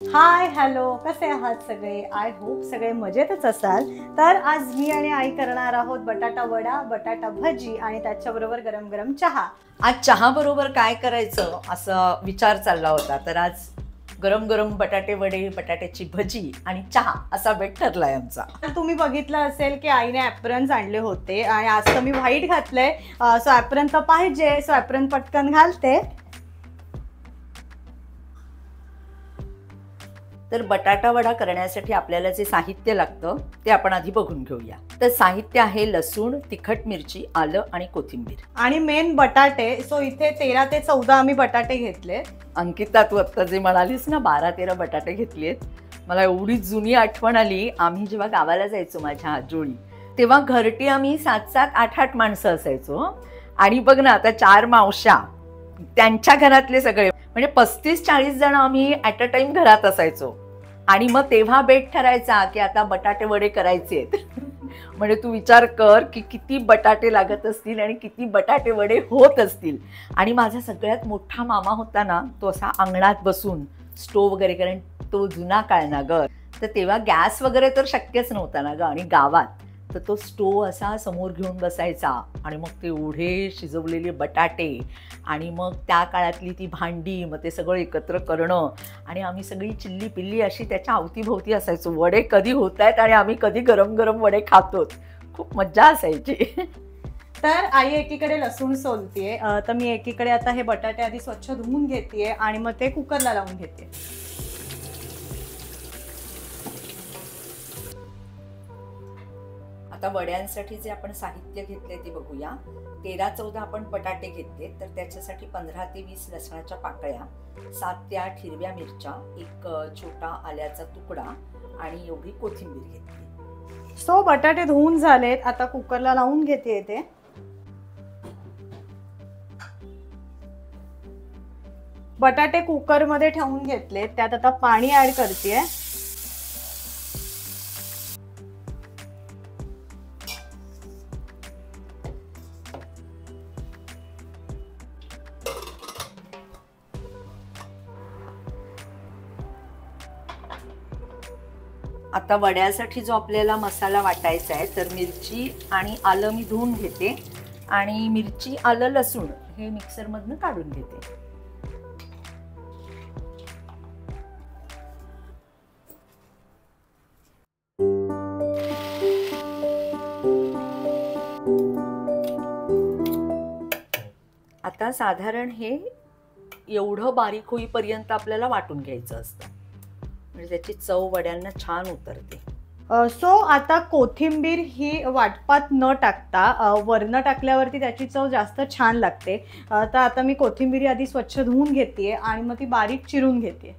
Hi hello, कसे आहात सगळे? आय होप सगळे मजेतच असाल. तर आज मी आणि आई करणार आहोत बटाटा वडा, बटाटा भजी आणि त्याच्याबरोबर गरम गरम चहा. आज चहा बरोबर काय करायचं असं विचार चालला होता. तर आज गरम गरम बटाटे वडे, बटाट्याची भजी आणि चहा असा बेट ठरलाय आमचा. तर तुम्ही बघितलं असेल की आईने ॲप्रन्स आणले होते आणि आज तर मी व्हाईट घातलंय. सो ॲप्रन तर पाहिजे, सो ॲप्रन पटकन घालते. तर बटाटा वडा करण्यासाठी आपल्याला जे साहित्य लागतं ते आपण आधी बघून घेऊया. तर साहित्य आहे लसूण, तिखट मिरची, आलं आणि कोथिंबीर आणि मेन बटाटे. सो इथे 13 ते 14 आम्ही बटाटे घेतले. अंकिता, तू आत्ता जे म्हणालीस ना 12-13 बटाटे घेतलेत, मला एवढी जुनी आठवण आली. आम्ही जेव्हा गावाला जायचो माझ्या आजोळी, तेव्हा घरटी आम्ही 7-7, 8-8 माणसं असायचो. आणि बघ ना, आता 4 मावश्या, त्यांच्या घरातले सगळे, म्हणजे 35-40 जण आम्ही ॲट अ टाइम घरात असायचो. आणि मग तेव्हा बेट ठरायचा की आता बटाटे वडे करायचे आहेत. म्हणजे तू विचार कर की किती बटाटे लागत असतील आणि किती बटाटे वडे होत असतील. आणि माझा सगळ्यात मोठा मामा होता ना, तो असा अंगणात बसून स्टोव वगैरे, कारण तो जुना काळ ना ग, तर तेव्हा गॅस वगैरे तर शक्यच नव्हता ना ग. आणि गावात तर तो स्टोव असा समोर घेऊन बसायचा आणि मग ते एवढे शिजवलेले बटाटे आणि मग त्या काळातली ती भांडी, मग ते सगळं एकत्र करणं. आणि आम्ही सगळी चिल्ली पिल्ली अशी त्याच्या अवतीभोवती असायचो. वडे कधी होत आहेत आणि आम्ही कधी गरम गरम वडे खातोत. खूप मज्जा असायची. तर आई एकीकडे लसूण सोलतीये, तर मी एकीकडे आता हे बटाटे आधी स्वच्छ धुवून घेतेय आणि मग ते कुकरला लावून घेते. आता वड्यांसाठी जे आपण साहित्य घेतले ते बघूया. 13-14 आपण बटाटे घेतले, तर त्याच्यासाठी 15 ते 20 लसणाच्या पाकळ्या, 7 ते 8 हिरव्या मिरच्या, एक छोटा आल्याचा तुकडा आणि एवढी कोथिंबीर घेतली. सो बटाटे धुवून झालेत, आता कुकरला लावून घेते ते. बटाटे कुकरमध्ये ठेवून घेतले, त्यात आता पाणी ऍड करतेय. आता वड्यासाठी जो आपल्याला मसाला वाटायचा आहे, तर मिरची आणि आलं मी धुवून घेते आणि मिरची, आलं, लसूण हे मिक्सरमधनं काढून घेते. आता साधारण हे एवढं बारीक होईपर्यंत आपल्याला वाटून घ्यायचं असतं, म्हणजे त्याची चव वड्यांना छान उतरते. सो आता कोथिंबीर ही वाटपात न टाकता वरनं टाकल्यावरती त्याची चव जास्त छान लागते. तर आता मी कोथिंबीर आधी स्वच्छ धुवून घेतेय आणि मग ती बारीक चिरून घेते.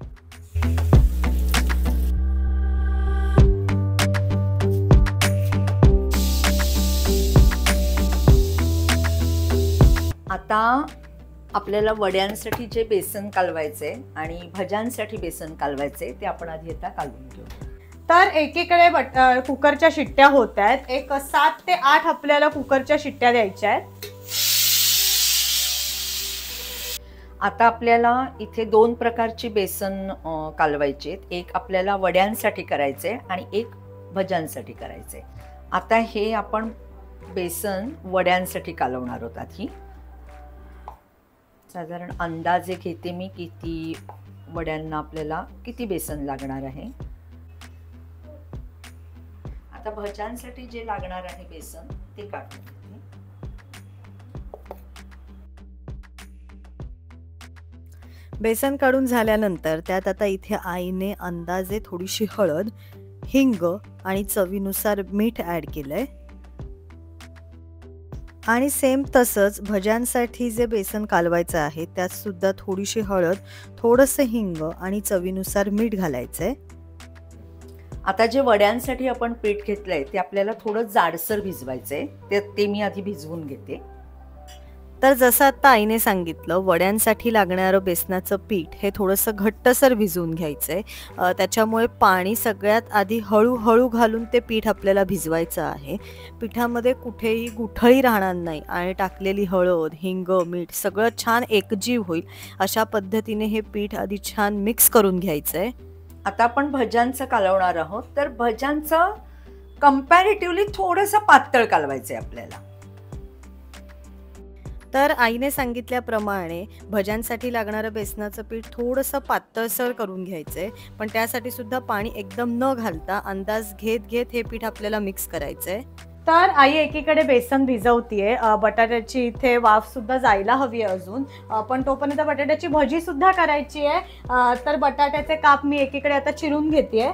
आता आपल्याला वड्यांसाठी जे बेसन कालवायचे आणि भज्यांसाठी बेसन कालवायचे ते आपण आधी आता कालवून घेऊ. तर एकीकडे कुकरच्या शिट्ट्या होत आहेत. एक 7 ते 8 आपल्याला कुकरच्या शिट्ट्या द्यायच्या आहेत. आता आपल्याला इथे 2 प्रकारची बेसन कालवायचे आहेत. एक आपल्याला वड्यांसाठी करायचे आणि एक भज्यांसाठी करायचे. आता हे आपण बेसन वड्यांसाठी कालवणार आहोत. आधी साधारण अंदाजे घेते मी किती वड्यांना आपल्याला किती बेसन लागणार आहे. आता भज्यांसाठी जे लागणार आहे बेसन ते काढून घेते. बेसन काढून झाल्यानंतर त्यात आता इथे आईने अंदाजे थोडीशी हळद, हिंग आणि चवीनुसार मीठ ॲड केलंय. आणि सेम तसंच भज्यांसाठी जे बेसन कालवायचं आहे त्यात सुद्धा थोडीशी हळद, थोडंसं हिंग आणि चवीनुसार मीठ घालायचंय. आता जे वड्यांसाठी आपण पीठ घेतलंय ते आपल्याला थोडं जाडसर भिजवायचंय. ते मी आधी भिजवून घेते. तर जसं आता आईने सांगितलं, वड्यांसाठी लागणारं बेसनाचं पीठ हे थोडंसं घट्टसर भिजवून घ्यायचंय. त्याच्यामुळे पाणी सगळ्यात आधी हळूहळू घालून ते पीठ आपल्याला भिजवायचं आहे. पिठामध्ये कुठेही गुठळी राहणार नाही आणि टाकलेली हळद, हिंग, मीठ सगळं छान एकजीव होईल अशा पद्धतीने हे पीठ आधी छान मिक्स करून घ्यायचंय. आता आपण भज्यांचं कालवणार आहोत, तर भज्यांचं कम्पॅरेटिव्हली थोडंसं पातळ कालवायचंय आपल्याला. तर आईने सांगितल्याप्रमाणे भज्यांसाठी लागणारं बेसनाचं पीठ थोडंसं पातळसर करून घ्यायचंय, पण त्यासाठी सुद्धा पाणी एकदम न घालता अंदाज घेत घेत हे पीठ आपल्याला मिक्स करायचंय. तर आई एकीकडे बेसन भिजवतीये, बटाट्याची इथे वाफ सुद्धा जायला हवी अजून, पण तोपर्यंत बटाट्याची भजी सुद्धा करायची आहे. तर बटाट्याचे काप मी एकीकडे आता चिरून घेतेय.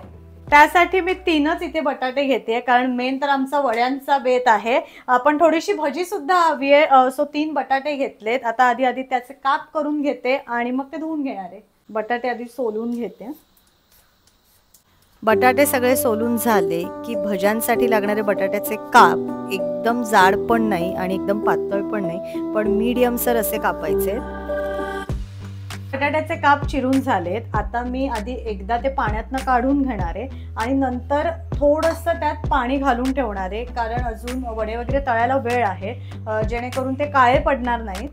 त्यासाठी मी 3च इथे बटाटे घेते, कारण मेन तर आमचा वड्यांचा बेत आहे, पण थोडीशी भजी सुद्धा हवी आहे. सो 3 बटाटे घेतलेत. आता आधी त्याचे काप करून घेते आणि मग ते धुवून घेणार आहे. बटाटे आधी सोलून घेते. बटाटे सगळे सोलून झाले की भज्यांसाठी लागणारे बटाट्याचे काप एकदम जाड पण नाही आणि एकदम पातळ पण नाही, पण मीडियम सर असे कापायचे. बटाट्याचे काप चिरून झालेत. आता मी आधी एकदा ते पाण्यातनं काढून घेणार आहे आणि नंतर थोडंसं त्यात पाणी घालून ठेवणार आहे, कारण अजून वडे वगैरे तळायला वेळ आहे, जेणेकरून ते काळे पडणार नाहीत.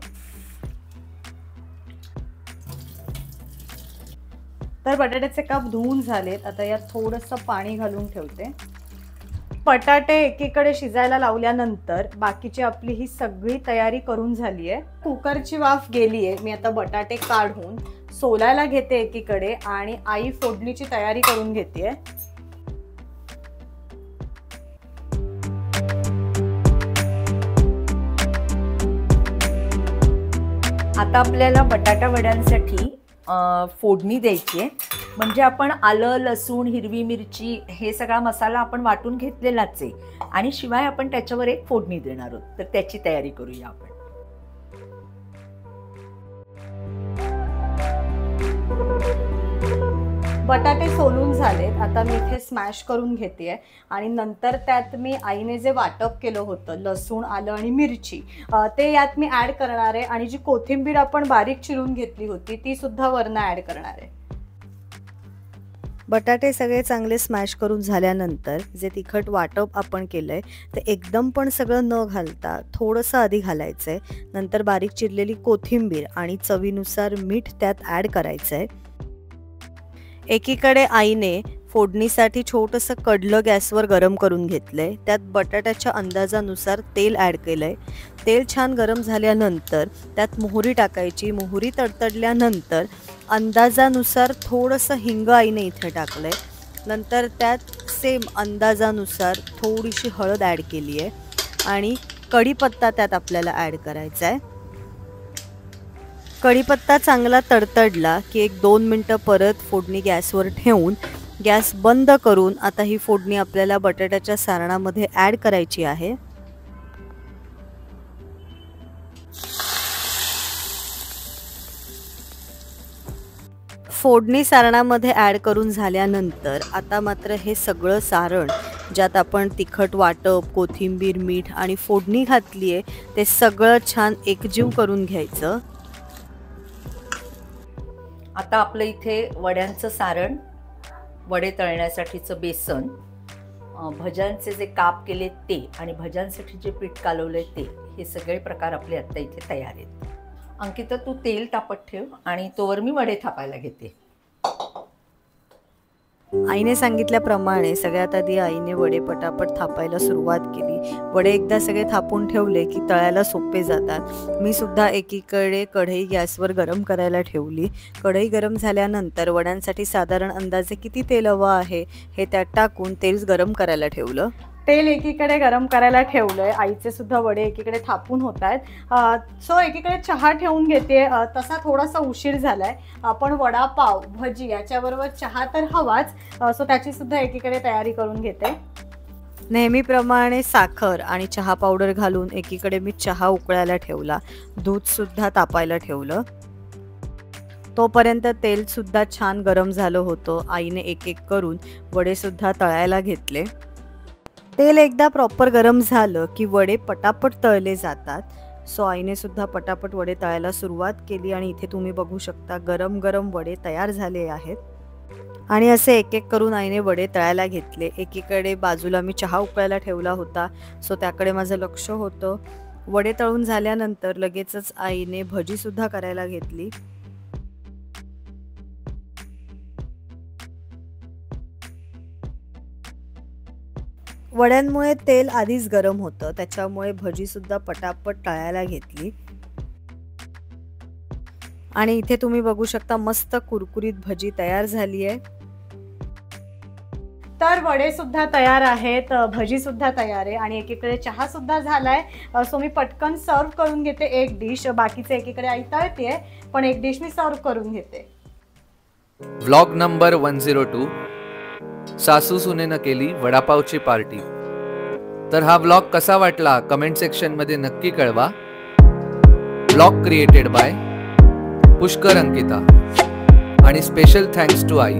तर बटाट्याचे काप धुवून झालेत. आता यात थोडंसं पाणी घालून ठेवते. बटाटे एकीकडे शिजायला लावल्यानंतर बाकीची आपली ही सगळी तयारी करून झाली आहे. कुकरची वाफ गेली आहे. मी आता बटाटे काढून सोलायला घेते एकीकडे आणि आई फोडणीची तयारी करून घेते. आता आपल्याला बटाटा वड्यांसाठी फोडणी द्यायची आहे. म्हणजे आपण आलं, लसूण, हिरवी मिरची हे सगळा मसाला आपण वाटून घेतलेलाच आहे आणि शिवाय आपण त्याच्यावर एक फोडणी देणार आहोत. तर त्याची तयारी करूया आपण. बटाटे सोलून झालेत. आता मी इथे स्मॅश करून घेते आणि नंतर त्यात मी आईने जे वाटप केलं होतं लसूण, आलं आणि मिरची, ते यात मी ॲड करणार आहे आणि जी कोथिंबीर आपण बारीक चिरून घेतली होती ती सुद्धा वरनं ॲड करणार आहे. बटाटे सगळे चांगले स्मॅश करून झाल्यानंतर जे तिखट वाटप आपण केलंय ते एकदम पण सगळं न घालता थोडंसं आधी घालायचंय. नंतर बारीक चिरलेली कोथिंबीर आणि चवीनुसार मीठ त्यात ॲड करायचंय. एकीकडे आईने फोडणीसाठी छोटंसं कडलं गॅसवर गरम करून घेतलंय. त्यात बटाट्याच्या अंदाजानुसार तेल ॲड केलंय. तेल छान गरम झाल्यानंतर त्यात मोहरी टाकायची. मोहरी तडतडल्यानंतर अंदाजानुसार थोडंसं हिंग आईने इथे टाकलंय. नंतर त्यात सेम अंदाजानुसार थोडीशी हळद ॲड केली आहे आणि कढीपत्ता त्यात आपल्याला ॲड करायचा आहे. कढीपत्ता चांगला तडतडला की 1-2 मिनटं परत फोडणी गॅसवर ठेवून गॅस बंद करून आता ही फोडणी आपल्याला बटाट्याच्या सारणामध्ये ॲड करायची आहे. फोडणी सारणामध्ये ॲड करून झाल्यानंतर आता मात्र हे सगळं सारण ज्यात आपण तिखट वाटप, कोथिंबीर, मीठ आणि फोडणी घातली आहे ते सगळं छान एकजीव करून घ्यायचं. आता आपलं इथे वड्यांचं सारण, वडे तळण्यासाठीचं बेसन, भज्यांचे जे काप केले ते आणि भज्यांसाठी जे पीठ कालवलंय ते, हे सगळे प्रकार आपले आता इथे तयार आहेत. अंकिता, तू तेल तापत ठेव आणि तोवर मी वडे थापायला घेते. आईने सांगितल्याप्रमाणे सगळ्यात आधी आईने वडे पटापट थापायला सुरुवात केली. वडे एकदा सगळे थापून ठेवले की तळायला सोपे जातात. मी सुद्धा एकीकडे कढई गॅसवर गरम करायला ठेवली. कढई गरम झाल्यानंतर वड्यांसाठी साधारण अंदाजे किती तेल हवं आहे हे त्यात टाकून तेल गरम करायला ठेवलं. तेल एकीकडे गरम करायला ठेवलंय. आईचे सुद्धा वडे एकीकडे थापून होत आहेत. सो एकीकडे चहा ठेवून घेते. तसा थोडासा उशीर झालाय, पण वडापाव, भजी याच्याबरोबर चहा तर हवाच. सो त्याची सुद्धा एकीकडे तयारी करून घेते. नेहमीप्रमाणे साखर आणि चहा पावडर घालून एकीकडे मी चहा उकळायला ठेवला. दूध सुद्धा तापायला ठेवलं. तोपर्यंत तेल सुद्धा छान गरम झालं होतं. आईने एक एक करून वडे सुद्धा तळायला घेतले. तेल एकदा प्रॉपर गरम झालं की वडे पटापट तळले जातात. सो आईने सुद्धा पटापट वडे तळायला सुरुवात केली आणि इथे तुम्ही बघू शकता गरम गरम वडे तयार झाले आहेत. आणि असे एक एक करून आईने वडे तळायला घेतले. एकीकडे बाजूला मी चहा उकळायला ठेवला होता, सो त्याकडे माझं लक्ष होतं. वडे तळून झाल्यानंतर लगेचच आईने भजी सुद्धा करायला घेतली. वड्यांमुळे तेल आधीच गरम होतं, त्याच्यामुळे भजी सुद्धा पटापट तळायला घेतली. आणि इथे तुम्ही बघू शकता मस्त कुरकुरीत भजी तयार झाली आहे. तर वडे सुद्धा तयार आहेत, भजी सुद्धा तयार आहे आणि एकीकडे चहा सुद्धा झालाय. सो मी पटकन सर्व करून घेते एक डिश. बाकीचे एकीकडे आई तळते, पण एक डिश मी सर्व करून घेते. Vlog number 102. सासू सुनेनं केली वडापावची पार्टी. तर हा व्लॉग कसा वाटला कमेंट सेक्शन मध्ये नक्की कळवा. Vlog created by Pushkar Ankita आणि स्पेशल थँक्स टू आई.